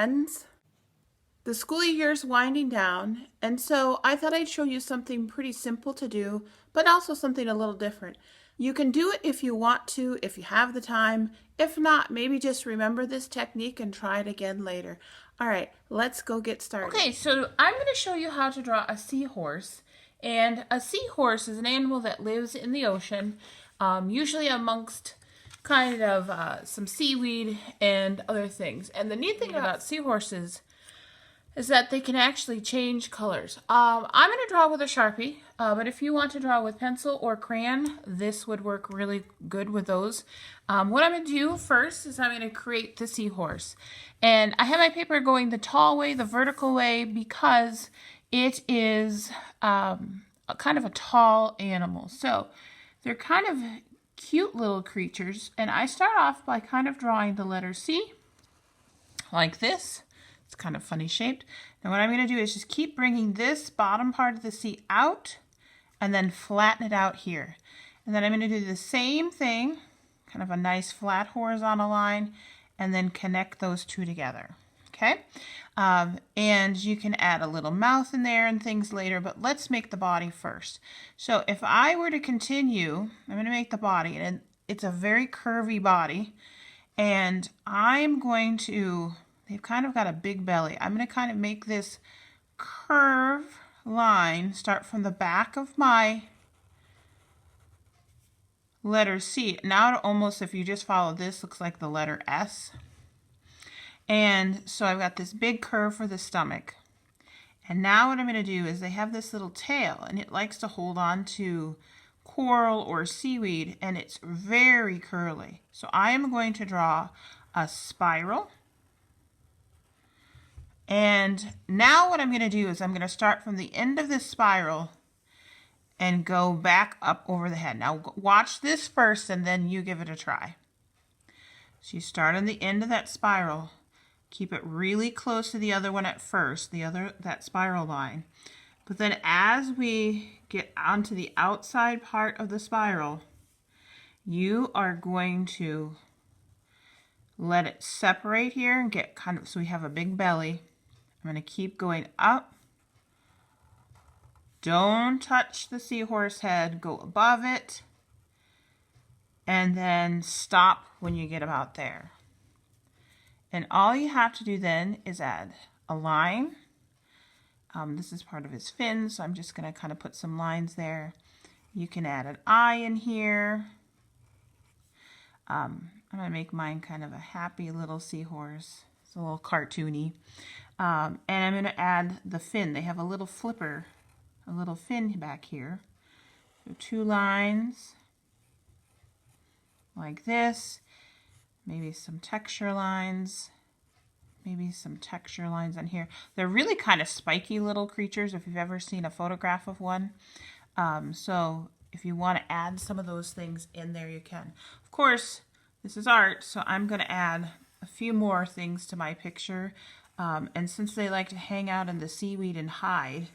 friends. The school year is winding down, and so I thought I'd show you something pretty simple to do, but also something a little different. You can do it if you want to, if you have the time. If not, maybe just remember this technique and try it again later. All right, let's go get started. Okay, so I'm going to show you how to draw a seahorse. And a seahorse is an animal that lives in the ocean, usually amongst kind of some seaweed and other things. And the neat thing about seahorses is that they can actually change colors. I'm going to draw with a Sharpie, but if you want to draw with pencil or crayon, this would work really good with those. What I'm going to do first is I'm going to create the seahorse. And I have my paper going the tall way, the vertical way, because it is kind of a tall animal. So they're kind of cute little creatures. And I start off by kind of drawing the letter C, like this. It's kind of funny shaped. Now what I'm going to do is just keep bringing this bottom part of the C out and then flatten it out here. And then I'm going to do the same thing, kind of a nice flat horizontal line, and then connect those two together. Okay? And you can add a little mouth in there and things later, but let's make the body first. So if I were to continue, I'm going to make the body, and it's a very curvy body, and I'm going to, they've kind of got a big belly. I'm going to kind of make this curve line start from the back of my letter C. Now it almost, if you just follow this, looks like the letter S. And so I've got this big curve for the stomach. And now what I'm going to do is they have this little tail, and it likes to hold on to coral or seaweed, and it's very curly. So I am going to draw a spiral. And now what I'm going to do is I'm going to start from the end of this spiral and go back up over the head. Now watch this first and then you give it a try. So you start on the end of that spiral. Keep it really close to the other one at first, that spiral line. But then as we get onto the outside part of the spiral, you are going to let it separate here and get kind of, so we have a big belly. I'm going to keep going up. Don't touch the seahorse head. Go above it. And then stop when you get about there. And all you have to do then is add a line. This is part of his fin, so I'm just going to kind of put some lines there. You can add an eye in here. I'm going to make mine kind of a happy little seahorse. It's a little cartoony. And I'm going to add the fin. They have a little flipper, a little fin back here. So 2 lines like this. Maybe some texture lines. Maybe some texture lines on here. They're really kind of spiky little creatures if you've ever seen a photograph of one. So if you want to add some of those things in there, you can. Of course, this is art, so I'm going to add a few more things to my picture. And since they like to hang out in the seaweed and hide,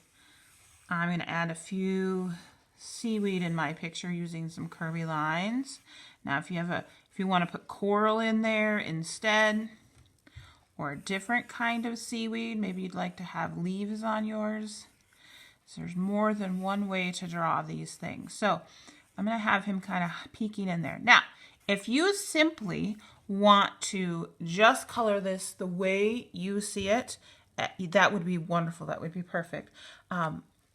I'm going to add a few seaweed in my picture using some curvy lines. Now if you want to put coral in there instead, or a different kind of seaweed, maybe you'd like to have leaves on yours. So there's more than one way to draw these things. So I'm going to have him kind of peeking in there. Now, if you simply want to just color this the way you see it, that would be wonderful. That would be perfect.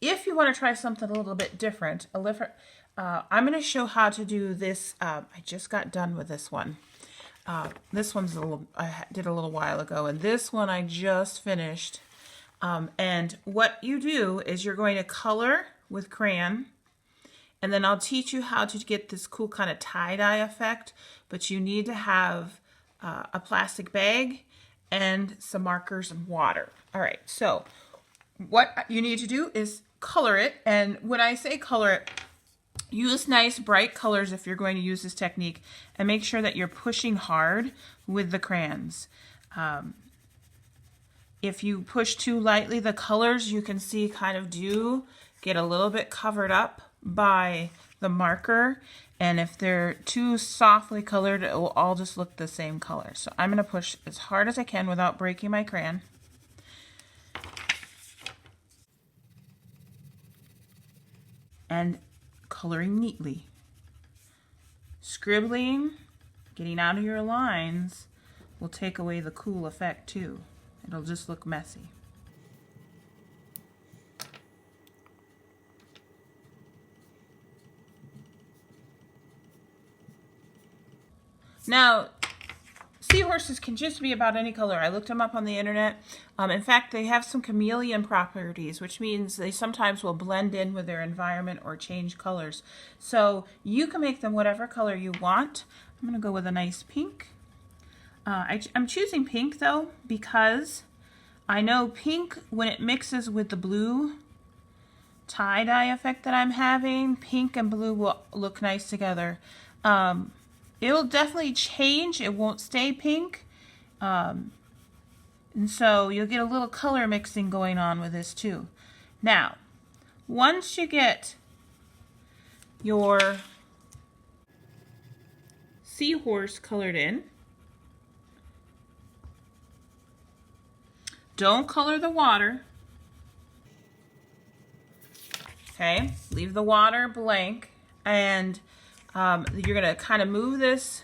If you want to try something a little bit different, I'm going to show how to do this. I just got done with this one. This one's I did a little while ago, and this one I just finished. And what you do is you're going to color with crayon, and then I'll teach you how to get this cool kind of tie-dye effect, but you need to have a plastic bag and some markers and water. All right, so what you need to do is color it, and when I say color it, use nice bright colors if you're going to use this technique, and make sure that you're pushing hard with the crayons. If you push too lightly, the colors you can see kind of do get a little bit covered up by the marker, and if they're too softly colored, it will all just look the same color. So I'm going to push as hard as I can without breaking my crayon. And coloring neatly. Scribbling, getting out of your lines, will take away the cool effect too. It'll just look messy. Now, seahorses can just be about any color. I looked them up on the internet. In fact, they have some chameleon properties, which means they sometimes will blend in with their environment or change colors. So you can make them whatever color you want. I'm going to go with a nice pink. I'm choosing pink though because I know pink, when it mixes with the blue tie-dye effect that I'm having, pink and blue will look nice together. It'll definitely change. It won't stay pink. And so you'll get a little color mixing going on with this too. Now, once you get your seahorse colored in, don't color the water. Okay, leave the water blank, and you're going to kind of move this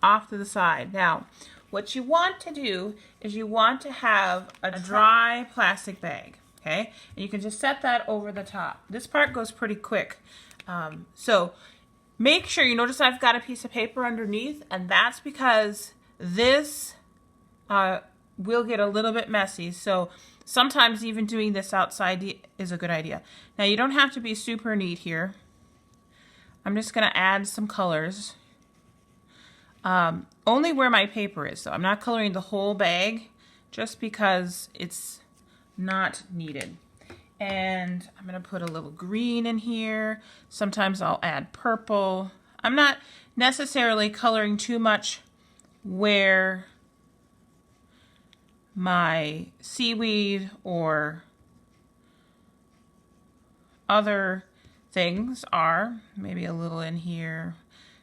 off to the side. Now, what you want to do is you want to have a dry plastic bag, okay? And you can just set that over the top. This part goes pretty quick. So make sure you notice I've got a piece of paper underneath, and that's because this will get a little bit messy. So sometimes even doing this outside is a good idea. Now, you don't have to be super neat here. I'm just going to add some colors. Only where my paper is, so I'm not coloring the whole bag just because it's not needed. And I'm going to put a little green in here. Sometimes I'll add purple. I'm not necessarily coloring too much where my seaweed or other things are. Maybe a little in here.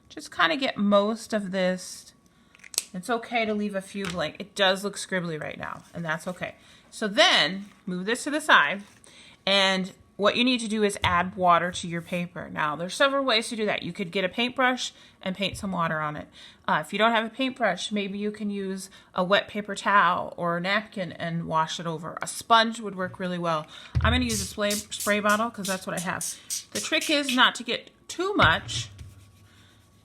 Just kind of get most of this. It's okay to leave a few blank. It does look scribbly right now, and that's okay. So then, move this to the side, and what you need to do is add water to your paper. Now, there's several ways to do that. You could get a paintbrush and paint some water on it. If you don't have a paintbrush, maybe you can use a wet paper towel or a napkin and wash it over. A sponge would work really well. I'm going to use a spray bottle because that's what I have. The trick is not to get too much.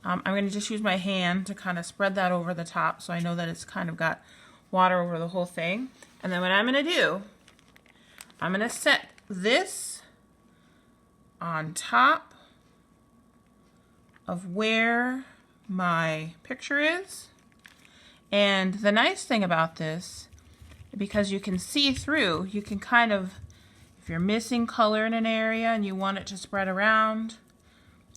I'm going to just use my hand to kind of spread that over the top so I know that it's kind of got water over the whole thing. And then what I'm going to do, I'm going to set this on top of where my picture is. And the nice thing about this, because you can see through, you can kind of, if you're missing color in an area and you want it to spread around,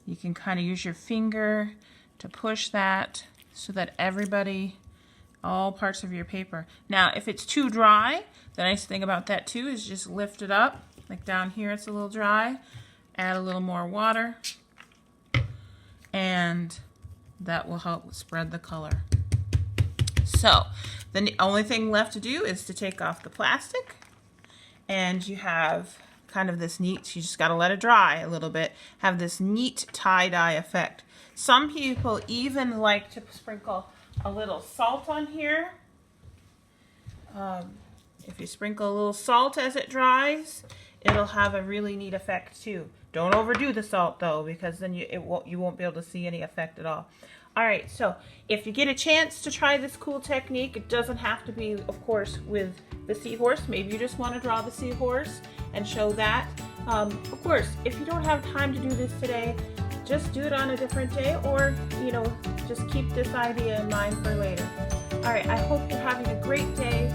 you can kind of use your finger to push that so that everybody, all parts of your paper. Now, if it's too dry, the nice thing about that too is just lift it up. Like down here, it's a little dry. Add a little more water, and that will help spread the color. So, then the only thing left to do is to take off the plastic, and you have kind of this neat, you just got to let it dry a little bit, have this neat tie-dye effect. Some people even like to sprinkle a little salt on here. If you sprinkle a little salt as it dries, it'll have a really neat effect too. Don't overdo the salt though, because then you won't be able to see any effect at all. Alright, so if you get a chance to try this cool technique, it doesn't have to be, of course, with the seahorse. Maybe you just want to draw the seahorse and show that. Of course, if you don't have time to do this today, just do it on a different day, or, you know, just keep this idea in mind for later. Alright, I hope you're having a great day.